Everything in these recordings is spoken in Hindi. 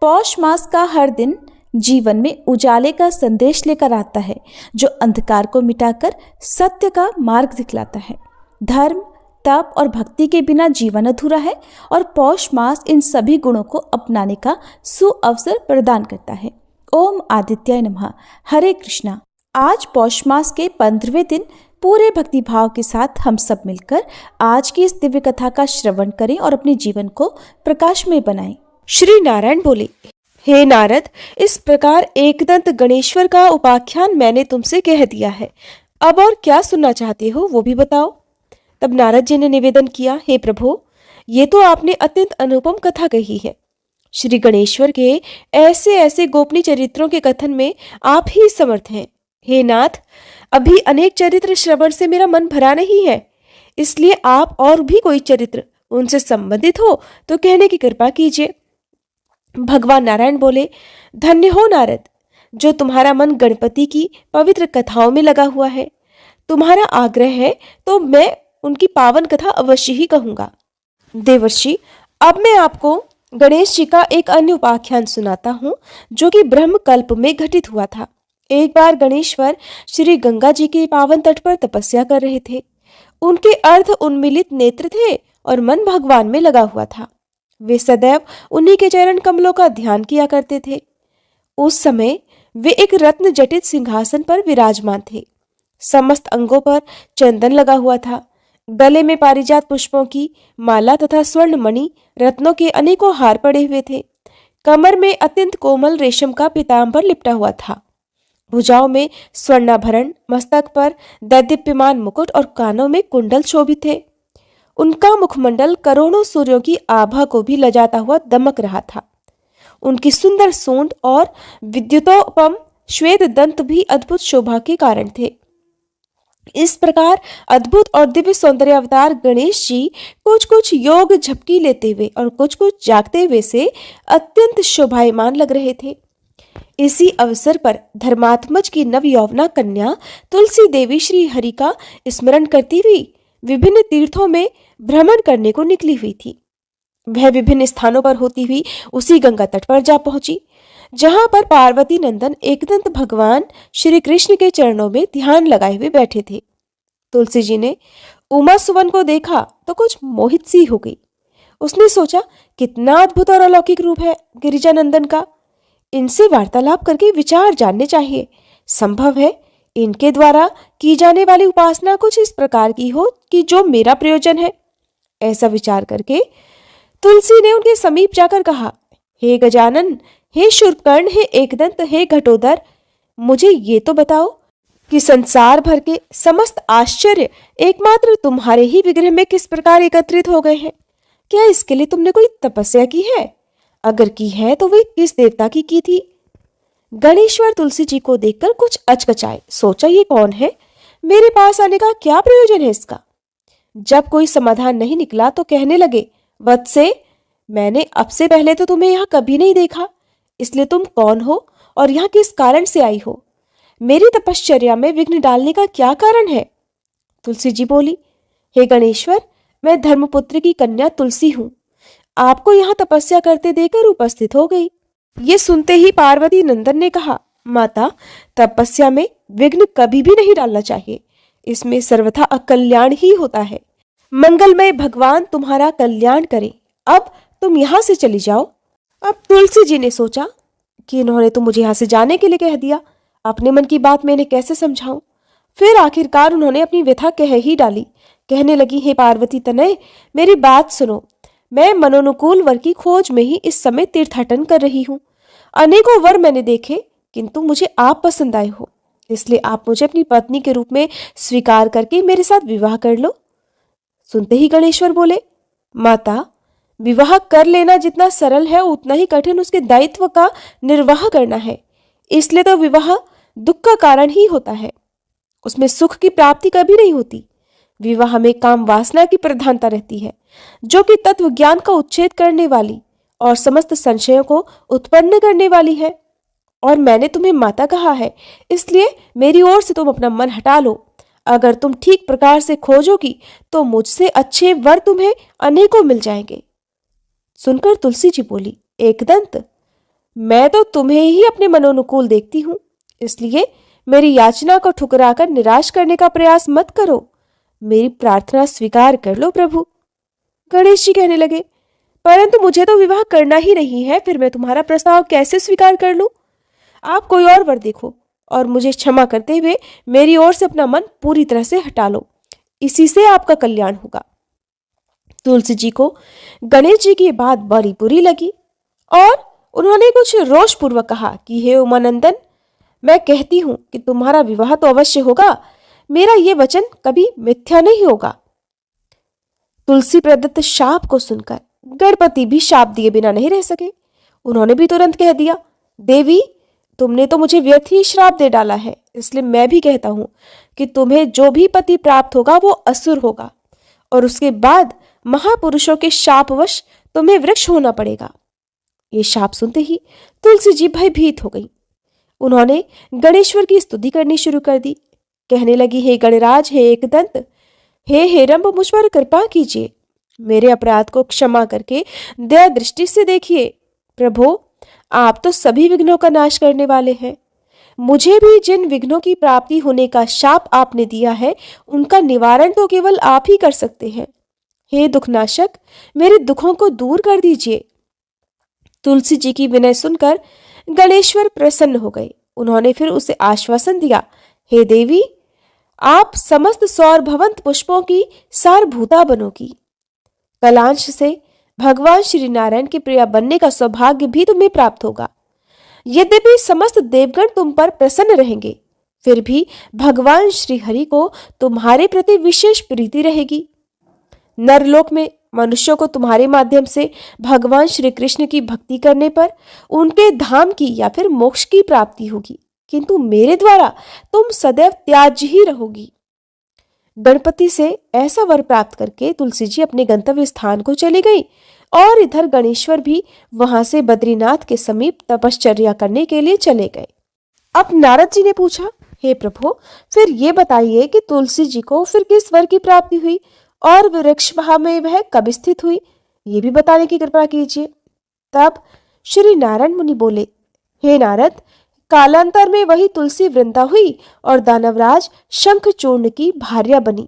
पौष मास का हर दिन जीवन में उजाले का संदेश लेकर आता है, जो अंधकार को मिटाकर सत्य का मार्ग दिखलाता है। धर्म, तप और भक्ति के बिना जीवन अधूरा है और पौष मास इन सभी गुणों को अपनाने का सुअवसर प्रदान करता है। ओम आदित्याय नमः। हरे कृष्णा। आज पौष मास के 15वें दिन पूरे भक्ति भाव के साथ हम सब मिलकर आज की इस दिव्य कथा का श्रवण करें और अपने जीवन को प्रकाशमय बनाएं। श्री नारायण बोले, हे नारद, इस प्रकार एकदंत गणेश्वर का उपाख्यान मैंने तुमसे कह दिया है। अब और क्या सुनना चाहते हो वो भी बताओ। तब नारद जी ने निवेदन किया, हे प्रभु, ये तो आपने अत्यंत अनुपम कथा कही है। श्री गणेश्वर के ऐसे ऐसे गोपनीय चरित्रों के कथन में आप ही समर्थ हैं। हे नाथ, अभी अनेक चरित्र श्रवण से मेरा मन भरा नहीं है, इसलिए आप और भी कोई चरित्र उनसे संबंधित हो तो कहने की कृपा कीजिए। भगवान नारायण बोले, धन्य हो नारद, जो तुम्हारा मन गणपति की पवित्र कथाओं में लगा हुआ है। तुम्हारा आग्रह है तो मैं उनकी पावन कथा अवश्य ही कहूंगा। देवर्षि, अब मैं आपको गणेश जी का एक अन्य उपाख्यान सुनाता हूँ, जो कि ब्रह्म कल्प में घटित हुआ था। एक बार गणेश्वर श्री गंगा जी के पावन तट पर तपस्या कर रहे थे। उनके अर्ध उन्मीलित नेत्र थे और मन भगवान में लगा हुआ था। वे सदैव उन्हीं के चरण कमलों का ध्यान किया करते थे। उस समय वे एक रत्न जटित सिंहासन पर विराजमान थे। समस्त अंगों पर चंदन लगा हुआ था। गले में पारिजात पुष्पों की माला तथा स्वर्ण मणि रत्नों के अनेकों हार पड़े हुए थे। कमर में अत्यंत कोमल रेशम का पीतांबर लिपटा हुआ था। भुजाओं में स्वर्णाभरण, मस्तक पर दैदीप्यमान मुकुट और कानों में कुंडल शोभित थे। उनका मुखमंडल करोड़ों सूर्यों की आभा को भी लजाता हुआ दमक रहा था। उनकी सुंदर सूंड और विद्युतोपम श्वेत दंत भी अद्भुत शोभा के कारण थे। इस प्रकार अद्भुत और दिव्य सौंदर्य अवतार गणेश जी कुछ कुछ योग झपकी लेते हुए और कुछ कुछ जागते हुए से अत्यंत शोभायमान लग रहे थे। इसी अवसर पर धर्मात्मज की नव यौवना कन्या तुलसी देवी श्री हरि का स्मरण करती हुई विभिन्न तीर्थों में भ्रमण करने को निकली हुई थी। वह विभिन्न स्थानों पर होती हुई उसी गंगा तट पर जा पहुंची, जहां पर पार्वती नंदन एकदंत भगवान श्री कृष्ण के चरणों में ध्यान लगाए हुए बैठे थे। तुलसी जी ने उमा सुवन को देखा तो कुछ मोहित सी हो गई। उसने सोचा, कितना अद्भुत और अलौकिक रूप है गिरिजा नंदन का। इनसे वार्तालाप करके विचार जानने चाहिए। संभव है इनके द्वारा की जाने वाली उपासना कुछ इस प्रकार की हो कि जो मेरा प्रयोजन है। ऐसा विचार करके तुलसी ने उनके समीप जाकर कहा, हे गजानन, हे शूर्पकर्ण, हे एकदंत, हे घटोदर, मुझे ये तो बताओ कि संसार भर के समस्त आश्चर्य एकमात्र तुम्हारे ही विग्रह में किस प्रकार एकत्रित हो गए हैं। क्या इसके लिए तुमने कोई तपस्या की है? अगर की है तो वे किस देवता की थी? गणेश्वर तुलसी जी को देखकर कुछ अचकचाए। सोचा, ये कौन है? मेरे पास आने का क्या प्रयोजन है इसका? जब कोई समाधान नहीं निकला तो कहने लगे, वत्से, मैंने अब से पहले तो तुम्हें यहाँ कभी नहीं देखा, इसलिए तुम कौन हो और यहाँ किस कारण से आई हो? मेरी तपश्चर्या में विघ्न डालने का क्या कारण है? तुलसी जी बोली, हे गणेश्वर, मैं धर्मपुत्र की कन्या तुलसी हूँ। आपको यहाँ तपस्या करते देखकर उपस्थित हो गई। ये सुनते ही पार्वती नंदन ने कहा, माता, तपस्या में विघ्न कभी भी नहीं डालना चाहिए। इसमें सर्वथा अकल्याण ही होता है। मंगलमय भगवान तुम्हारा कल्याण करें। अब तुम यहाँ से चली जाओ। अब तुलसी जी ने सोचा कि इन्होंने तो मुझे यहाँ से जाने के लिए कह दिया, अपने मन की बात मैं इन्हें कैसे समझाऊं। फिर आखिरकार उन्होंने अपनी व्यथा कह ही डाली। कहने लगी, हे पार्वती तनय, मेरी बात सुनो। मैं मनोनुकूल वर की खोज में ही इस समय तीर्थाटन कर रही हूँ। अनेकों वर मैंने देखे, किंतु मुझे आप पसंद आए हो, इसलिए आप मुझे अपनी पत्नी के रूप में स्वीकार करके मेरे साथ विवाह कर लो। सुनते ही गणेश्वर बोले, माता, विवाह कर लेना जितना सरल है उतना ही कठिन उसके दायित्व का निर्वाह करना है। इसलिए तो विवाह दुख का कारण ही होता है, उसमें सुख की प्राप्ति कभी नहीं होती। विवाह में काम वासना की प्रधानता रहती है, जो कि तत्व ज्ञान का उच्छेद करने वाली और समस्त संशयों को उत्पन्न करने वाली है। और मैंने तुम्हें माता कहा है, इसलिए मेरी ओर से तुम अपना मन हटा लो। अगर तुम ठीक प्रकार से खोजोगी तो मुझसे अच्छे वर तुम्हें अनेकों मिल जाएंगे। सुनकर तुलसी जी बोली, एकदंत, मैं तो तुम्हें ही अपने मनोनुकूल देखती हूँ, इसलिए मेरी याचना को ठुकराकर निराश करने का प्रयास मत करो। मेरी प्रार्थना स्वीकार कर लो प्रभु। गणेश जी कहने लगे, परंतु मुझे तो विवाह करना ही नहीं है, फिर मैं तुम्हारा प्रस्ताव कैसे स्वीकार कर लूं? आप कोई और वर देखो और मुझे क्षमा करते हुए मेरी ओर से अपना मन पूरी तरह से हटा लो, इसी से आपका कल्याण होगा। तुलसी जी को गणेश जी की बात बड़ी बुरी लगी और उन्होंने कुछ रोषपूर्वक कहा कि हे उमानंदन, मैं कहती हूं कि तुम्हारा विवाह तो अवश्य होगा, मेरा ये वचन कभी मिथ्या नहीं होगा। तुलसी प्रदत्त शाप को सुनकर गणपति भी शाप दिए बिना नहीं रह सके। उन्होंने भी तुरंत कह दिया, देवी, तुमने तो मुझे व्यर्थ ही श्राप दे डाला है, इसलिए मैं भी कहता हूं कि तुम्हें जो भी पति प्राप्त होगा वो असुर होगा और उसके बाद महापुरुषों के शापवश तुम्हें वृक्ष होना पड़ेगा। ये शाप सुनते ही तुलसी जी भयभीत हो गई। उन्होंने गणेश्वर की स्तुति करनी शुरू कर दी। कहने लगी, हे गणराज, हे एकदंत, हे हेरंब, मुझ पर कृपा कीजिए, मेरे अपराध को क्षमा करके दया दृष्टि से देखिए। प्रभु, आप तो सभी विघ्नों का नाश करने वाले हैं। मुझे भी जिन विघ्नों की प्राप्ति होने का शाप आपने दिया है, उनका निवारण तो केवल आप ही कर सकते हैं। हे दुखनाशक, मेरे दुखों को दूर कर दीजिए। तुलसी जी की विनय सुनकर गणेश्वर प्रसन्न हो गए। उन्होंने फिर उसे आश्वासन दिया, हे देवी, आप समस्त सौर भवंत पुष्पों की सारभूता बनोगी। कलांश से भगवान श्री नारायण के प्रिया बनने का सौभाग्य भी तुम्हें प्राप्त होगा। यद्यपि समस्त देवगण तुम पर प्रसन्न रहेंगे, फिर भी भगवान श्री हरि को तुम्हारे प्रति विशेष प्रीति रहेगी। नरलोक में मनुष्यों को तुम्हारे माध्यम से भगवान श्री कृष्ण की भक्ति करने पर उनके धाम की या फिर मोक्ष की प्राप्ति होगी, किंतु मेरे द्वारा तुम सदैव त्याज्य ही रहोगी। गणपति से ऐसा वर प्राप्त करके तुलसी जी अपने गंतव्य स्थान को चली गई और इधर गणेश्वर भी वहां से बद्रीनाथ के समीप तपश्चर्या करने के लिए चले गए। अब नारद जी ने पूछा, हे प्रभु, फिर ये बताइए कि तुलसी जी को फिर किस वर की प्राप्ति हुई और वृक्ष में वह कब स्थित हुई, ये भी बताने की कृपा कीजिए। तब श्री नारायण मुनि बोले, हे नारद, कालांतर में वही तुलसी वृंदा हुई और दानवराज शंखचूर्ण की भार्या बनी।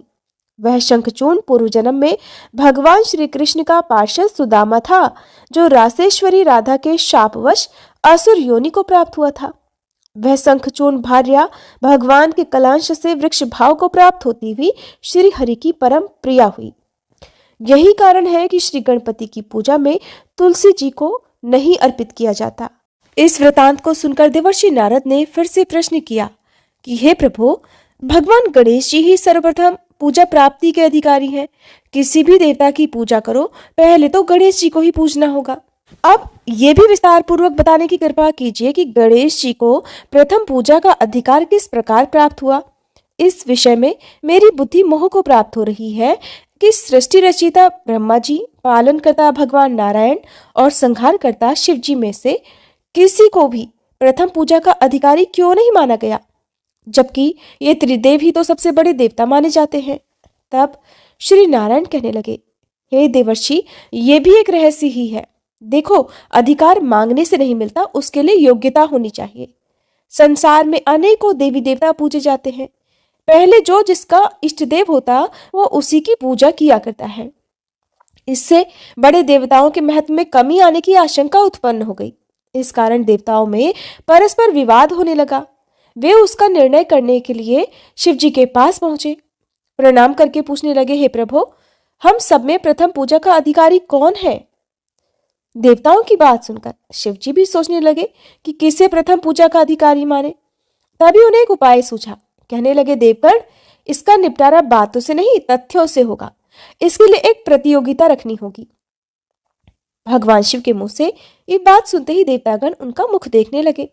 वह शंखचूर्ण पूर्व जन्म में भगवान श्री कृष्ण का पार्षद सुदामा था, जो रासेश्वरी राधा के शापवश असुर योनि को प्राप्त हुआ था। वह शंखचूर्ण भार्या भगवान के कलांश से वृक्ष भाव को प्राप्त होती हुई श्री हरि की परम प्रिया हुई। यही कारण है कि श्री गणपति की पूजा में तुलसी जी को नहीं अर्पित किया जाता। इस वृतांत को सुनकर देवर्षि नारद ने फिर से प्रश्न किया कि हे प्रभु, भगवान गणेश जी ही सर्वप्रथम पूजा प्राप्ति के अधिकारी हैं। किसी भी देवता की पूजा करो, पहले तो गणेश जी को ही पूजना होगा। अब ये भी विस्तार पूर्वक बताने की कृपा कीजिए कि गणेश जी को प्रथम पूजा का अधिकार किस प्रकार प्राप्त हुआ। इस विषय में मेरी बुद्धि मोह को प्राप्त हो रही है कि सृष्टि रचयिता ब्रह्मा जी, पालनकर्ता भगवान नारायण और संहारकर्ता शिव जी में से किसी को भी प्रथम पूजा का अधिकारी क्यों नहीं माना गया, जबकि ये त्रिदेव ही तो सबसे बड़े देवता माने जाते हैं। तब श्री नारायण कहने लगे, हे देवर्षि, ये भी एक रहस्य ही है। देखो, अधिकार मांगने से नहीं मिलता, उसके लिए योग्यता होनी चाहिए। संसार में अनेकों देवी देवता पूजे जाते हैं। पहले जो जिसका इष्ट देव होता वो उसी की पूजा किया करता है। इससे बड़े देवताओं के महत्व में कमी आने की आशंका उत्पन्न हो गई। इस कारण देवताओं में परस्पर विवाद होने लगा। वे उसका निर्णय करने के लिए शिव जी के पास पहुंचे। प्रणाम करके पूछने लगे, हे प्रभु, हम सब में प्रथम पूजा का अधिकारी कौन है? देवताओं की बात सुनकर शिव जी भी सोचने लगे कि किसे प्रथम पूजा का अधिकारी माने। तभी उन्हें एक उपाय सूझा। कहने लगे, देवगण, इसका निपटारा बातों से नहीं तथ्यों से होगा। इसके लिए एक प्रतियोगिता रखनी होगी। भगवान शिव के मुंह से ये बात सुनते ही देवतागण उनका मुख देखने लगे।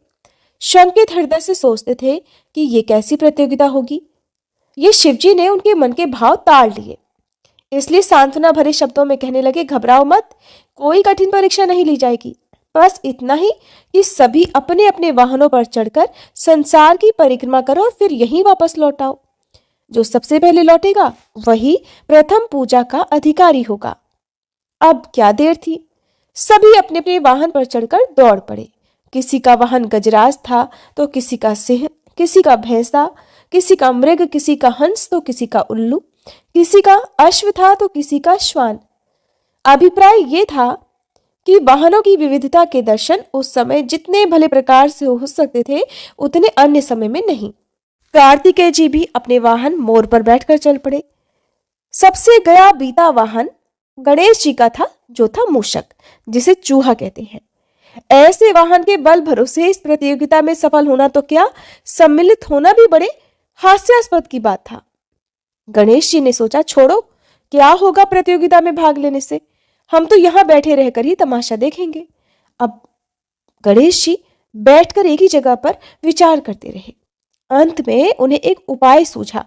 शंकित हृदय से सोचते थे कि ये कैसी प्रतियोगिता होगी। ये शिवजी ने उनके मन के भाव ताड़ लिए, इसलिए सांत्वना भरे शब्दों में कहने लगे, घबराओ मत, कोई कठिन परीक्षा नहीं ली जाएगी। बस इतना ही कि सभी अपने अपने वाहनों पर चढ़कर संसार की परिक्रमा करो और फिर यहीं वापस लौट आओ। जो सबसे पहले लौटेगा वही प्रथम पूजा का अधिकारी होगा। अब क्या देर थी, सभी अपने अपने वाहन पर चढ़कर दौड़ पड़े। किसी का वाहन गजराज था तो किसी का सिंह, किसी का भैंसा, किसी का मृग, किसी का हंस तो किसी का उल्लू, किसी का अश्व था तो किसी का श्वान। अभिप्राय ये था कि वाहनों की विविधता के दर्शन उस समय जितने भले प्रकार से हो सकते थे उतने अन्य समय में नहीं। कार्तिकेय जी भी अपने वाहन मोर पर बैठकर चल पड़े। सबसे गया बीता वाहन गणेश जी का था, जो था मूषक, जिसे चूहा कहते हैं। ऐसे वाहन के बल भरोसे इस प्रतियोगिता में सफल होना तो क्या, सम्मिलित होना भी बड़े हास्यास्पद की बात था। गणेश जी ने सोचा, छोड़ो, क्या होगा प्रतियोगिता में भाग लेने से, हम तो यहां बैठे रहकर ही तमाशा देखेंगे। अब गणेश जी बैठकर एक ही जगह पर विचार करते रहे। अंत में उन्हें एक उपाय सूझा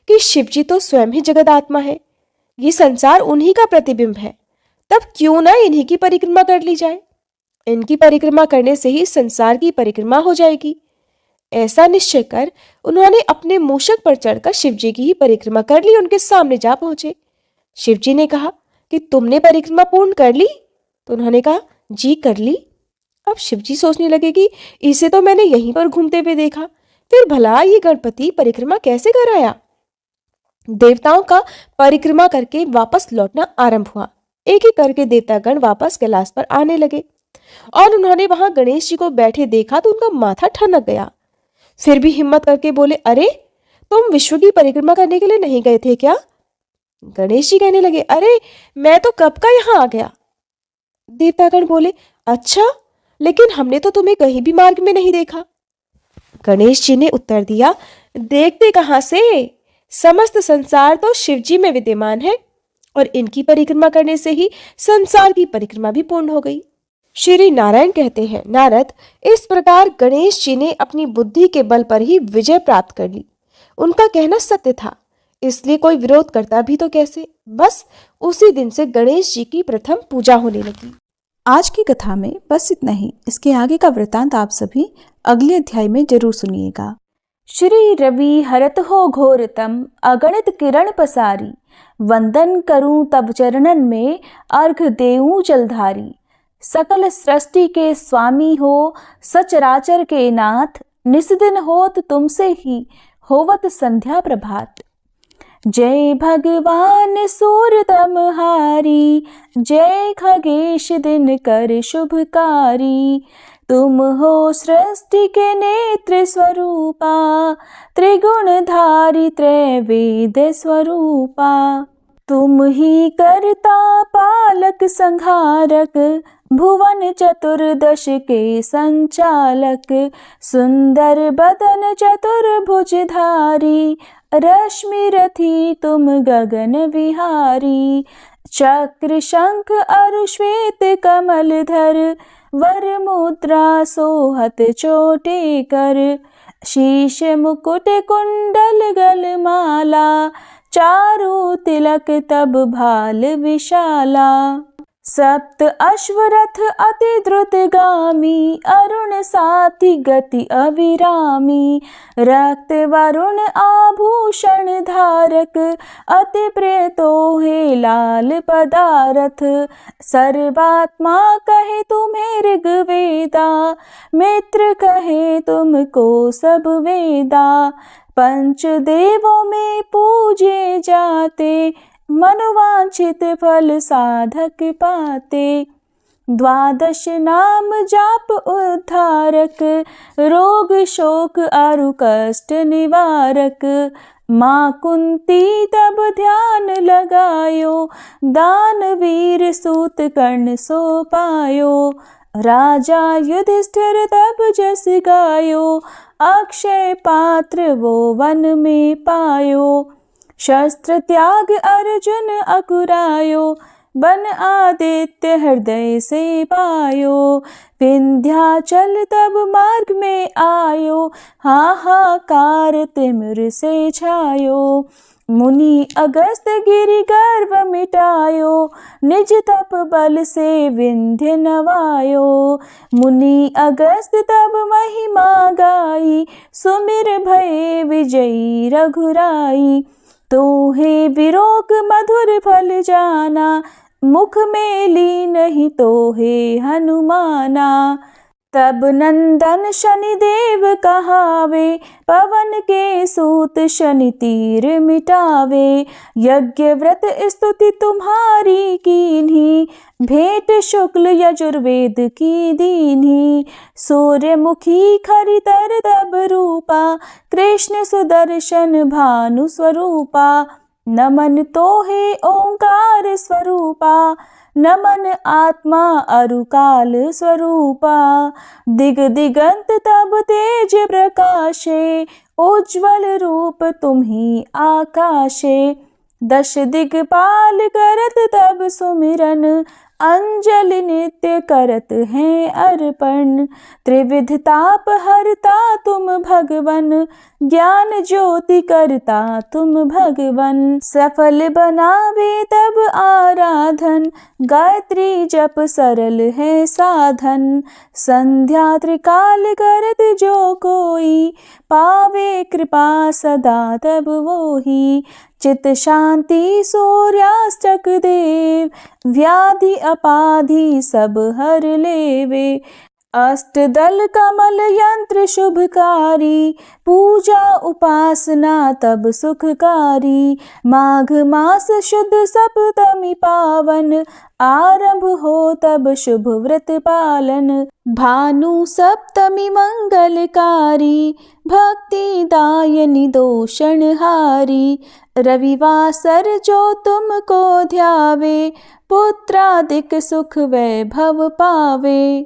कि शिव जी तो स्वयं ही जगत आत्मा है, ये संसार उन्हीं का प्रतिबिंब है, तब क्यों ना इन्हीं की परिक्रमा कर ली जाए। इनकी परिक्रमा करने से ही संसार की परिक्रमा हो जाएगी। ऐसा निश्चय कर उन्होंने अपने मूषक पर चढ़कर शिव जी की ही परिक्रमा कर ली। उनके सामने जा पहुंचे। शिव जी ने कहा कि तुमने परिक्रमा पूर्ण कर ली? तो उन्होंने कहा, जी कर ली। अब शिव जी सोचने लगे कि इसे तो मैंने यहीं पर घूमते हुए देखा, फिर भला ये गणपति परिक्रमा कैसे कर आया। देवताओं का परिक्रमा करके वापस लौटना आरंभ हुआ। एक एक करके देवतागण वापस कैलाश पर आने लगे और उन्होंने वहां गणेश जी को बैठे देखा तो उनका माथा ठनक गया। फिर भी हिम्मत करके बोले, अरे तुम विश्व की परिक्रमा करने के लिए नहीं गए थे क्या? गणेश जी कहने लगे, अरे मैं तो कब का यहाँ आ गया। देवतागण बोले, अच्छा, लेकिन हमने तो तुम्हें कहीं भी मार्ग में नहीं देखा। गणेश जी ने उत्तर दिया, देखते कहां से, समस्त संसार तो शिव जी में विद्यमान है और इनकी परिक्रमा करने से ही संसार की परिक्रमा भी पूर्ण हो गई। श्री नारायण कहते हैं, नारद, इस प्रकार गणेश जी ने अपनी बुद्धि के बल पर ही विजय प्राप्त कर ली। उनका कहना सत्य था, इसलिए कोई विरोध करता भी तो कैसे। बस उसी दिन से गणेश जी की प्रथम पूजा होने लगी। आज की कथा में बस इतना ही। इसके आगे का वृतांत आप सभी अगले अध्याय में जरूर सुनिएगा। श्री रवि हरत हो घोरतम अगणित किरण पसारी, वंदन करूं तब चरणन में अर्घ देऊं जलधारी। सकल सृष्टि के स्वामी हो सचराचर के नाथ, निस्दिन होत तुमसे ही होवत संध्या प्रभात। जय भगवान सूरतमहारी, जय खगेश दिन कर शुभकारी। तुम हो सृष्टि के नेत्र स्वरूपा, त्रिगुणधारी त्रैवेद स्वरूपा। तुम ही करता पालक संहारक, भुवन चतुर्दश के संचालक। सुंदर बदन चतुर्भुजधारी, रश्मि रथी तुम गगन विहारी। चक्र शंख अरु श्वेत कमलधर, वर मुद्रा सोहत चोटे कर। शीश मुकुट कुंडल गलमाला, चारु तिलक तब भाल विशाला। सप्त अश्वरथ अति द्रुतगामी, अरुण साथी गति अविरामी। रक्त वरुण आभूषण धारक, अति प्रिय तोहे लाल पदारथ। सर्वात्मा कहे तुम्हें ऋग्वेदा, मित्र कहे तुमको सब वेदा। पंच देवों में पूजे जाते, मनोवांछित फल साधक पाते। द्वादश नाम जाप उद्धारक, रोग शोक अरु कष्ट निवारक। माँ कुंती तब ध्यान लगायो, दानवीर सूत कर्ण सो पायो। राजा युधिष्ठिर तब जस गायो, अक्षय पात्र वो वन में पायो। शस्त्र त्याग अर्जुन अकुरायो, बन आदित्य हृदय से पायो। विंध्याचल तब मार्ग में आयो, हाहाकार तिमिर से छायो। मुनि अगस्त गिरि गर्व मिटायो, निज तप बल से विंध्य नवायो। मुनि अगस्त तब महिमा गाई, सुमिर भये विजयी रघुराई। तोहे विरोग मधुर फल जाना, मुख में ली नहीं तोहे हनुमाना। तब नंदन शनिदेव कहावे, पवन के सूत शनि तीर मिटावे। यज्ञ व्रत स्तुति तुम्हारी कीन्ही, भेंट शुक्ल यजुर्वेद की दीन्ही। सूर्यमुखी खरितर तब रूपा, कृष्ण सुदर्शन भानु स्वरूपा। नमन तोहे ओंकार स्वरूपा, नमन आत्मा अरुकाल स्वरूपा। दिग दिगंत तब तेज प्रकाशे, उज्ज्वल रूप तुम्ही आकाशे। दश दिगपाल करत तब सुमिरन, अंजलि नित्य करत हैं अर्पण। त्रिविध ताप हरता तुम भगवन, ज्ञान ज्योति करता तुम भगवन। सफल बनावे तब आराधन, गायत्री जप सरल है साधन। संध्या त्रिकाल करत जो कोई, पावे कृपा सदा तब वोही। चित शांति सूर्यास्तक देव, व्याधि अपाधि सब हर लेवे। अष्टदल कमल यंत्र शुभकारी, पूजा उपासना तब सुखकारी। माघ मास शुद्ध सप्तमी पावन, आरंभ हो तब शुभ व्रत पालन। भानु सप्तमी मंगलकारी, भक्ति दायनी दोषणहारी। रविवासर जो तुमको ध्यावे, पुत्रादिक सुख वैभव पावे।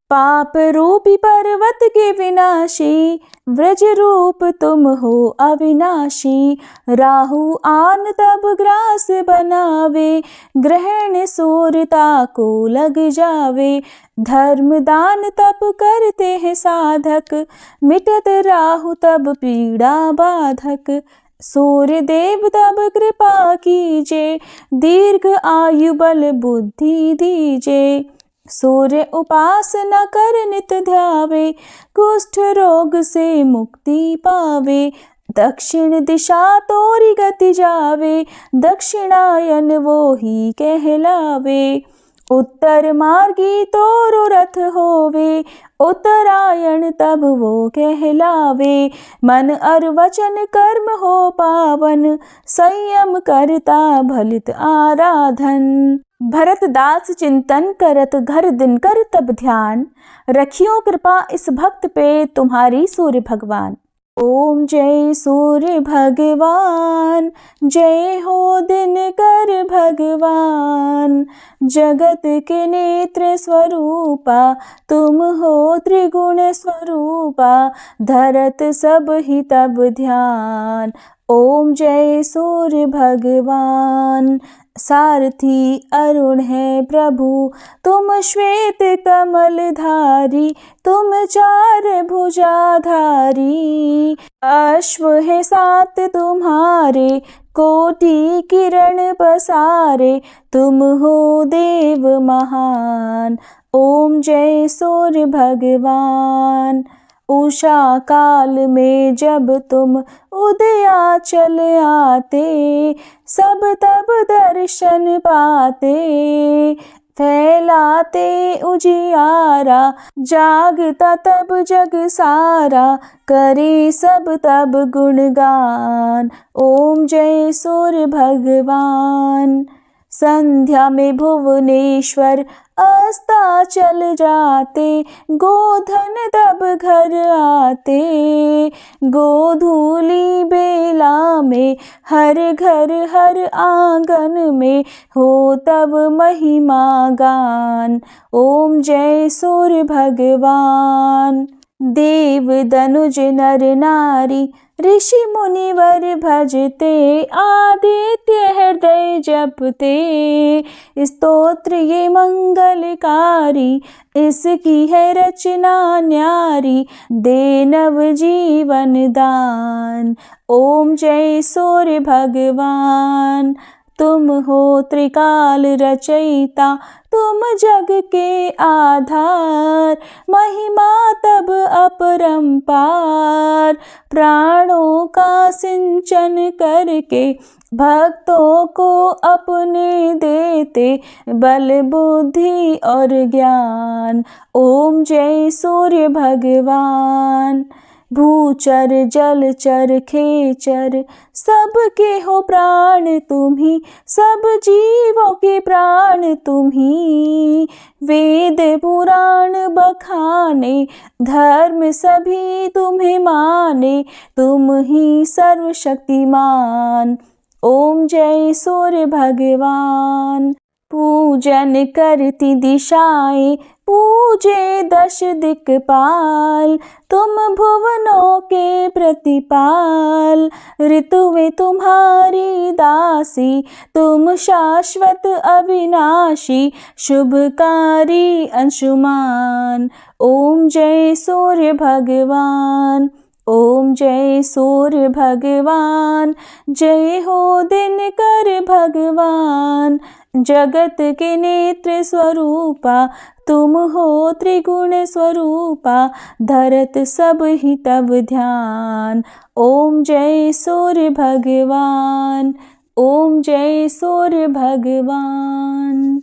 पाप रूपी पर्वत के विनाशी, व्रज रूप तुम हो अविनाशी। राहु आन तब ग्रास बनावे, ग्रहण सूर्यता को लग जावे। धर्म दान तप करते हैं साधक, मिटत राहु तब पीड़ा बाधक। सूर्य देव तब कृपा कीजे, दीर्घ आयु बल बुद्धि दीजे। सूर्य उपासना कर नित ध्यावे, कुष्ठ रोग से मुक्ति पावे। दक्षिण दिशा तोरी गति जावे, दक्षिणायन वो ही कहलावे। उत्तर मार्गी तोरो रथ होवे, उत्तरायण तब वो कहलावे। मन और वचन कर्म हो पावन, संयम करता भलित आराधन। भरत दास चिंतन करत घर दिन कर तब ध्यान, रखियो कृपा इस भक्त पे तुम्हारी सूर्य भगवान। ओम जय सूर्य भगवान, जय हो दिनकर भगवान। जगत के नेत्र स्वरूपा, तुम हो त्रिगुण स्वरूपा। धरत सब ही तब ध्यान, ओम जय सूर्य भगवान। सारथी अरुण है प्रभु, तुम श्वेत कमल धारी। तुम चार भुजाधारी, अश्व है सात तुम्हारे। कोटि किरण पसारे, तुम हो देव महान। ओम जय सूर्य भगवान। उषा काल में जब तुम उदयाचल आते, सब तब दर्शन पाते। फैलाते उजियारा, जागता तब जग सारा। करे सब तब गुणगान, ओम जय सूर्य भगवान। संध्या में भुवनेश्वर अस्ताचल जाते, गोधन तब घर आते। गोधूली बेला में हर घर हर आंगन में, हो तब महिमा गान। ओम जय सूर्य भगवान। देव दनुज नर नारी, ऋषि मुनिवर भजते। आदित्य हृदय जपते, स्तोत्र ये मंगलकारी। इसकी है रचना न्यारी, दे नव जीवन दान। ओम जय सूर्य भगवान। तुम हो त्रिकाल रचयिता, तुम जग के आधार, महिमा तब अपरंपार। प्राणों का सिंचन करके भक्तों को अपने देते, बल बुद्धि और ज्ञान। ओम जय सूर्य भगवान। भूचर जलचर खेचर, सबके हो प्राण तुम्ही, सब जीवों के प्राण तुम्ही। वेद पुराण बखाने, धर्म सभी तुम्हें माने, तुम ही सर्वशक्तिमान। ओम जय सूर्य भगवान। पूजन करती दिशाएं, पूजे दश दिक्पाल, तुम भुवनों के प्रतिपाल। ऋतुएं तुम्हारी दासी, तुम शाश्वत अविनाशी, शुभकारी अंशुमान। ओम जय सूर्य भगवान। ओम जय सूर्य भगवान। जय हो दिनकर भगवान। जगत के नेत्र स्वरूपा, तुम हो त्रिगुण स्वरूपा, धरत सब ही तब ध्यान। ओम जय सूर्य भगवान। ओम जय सूर्य भगवान।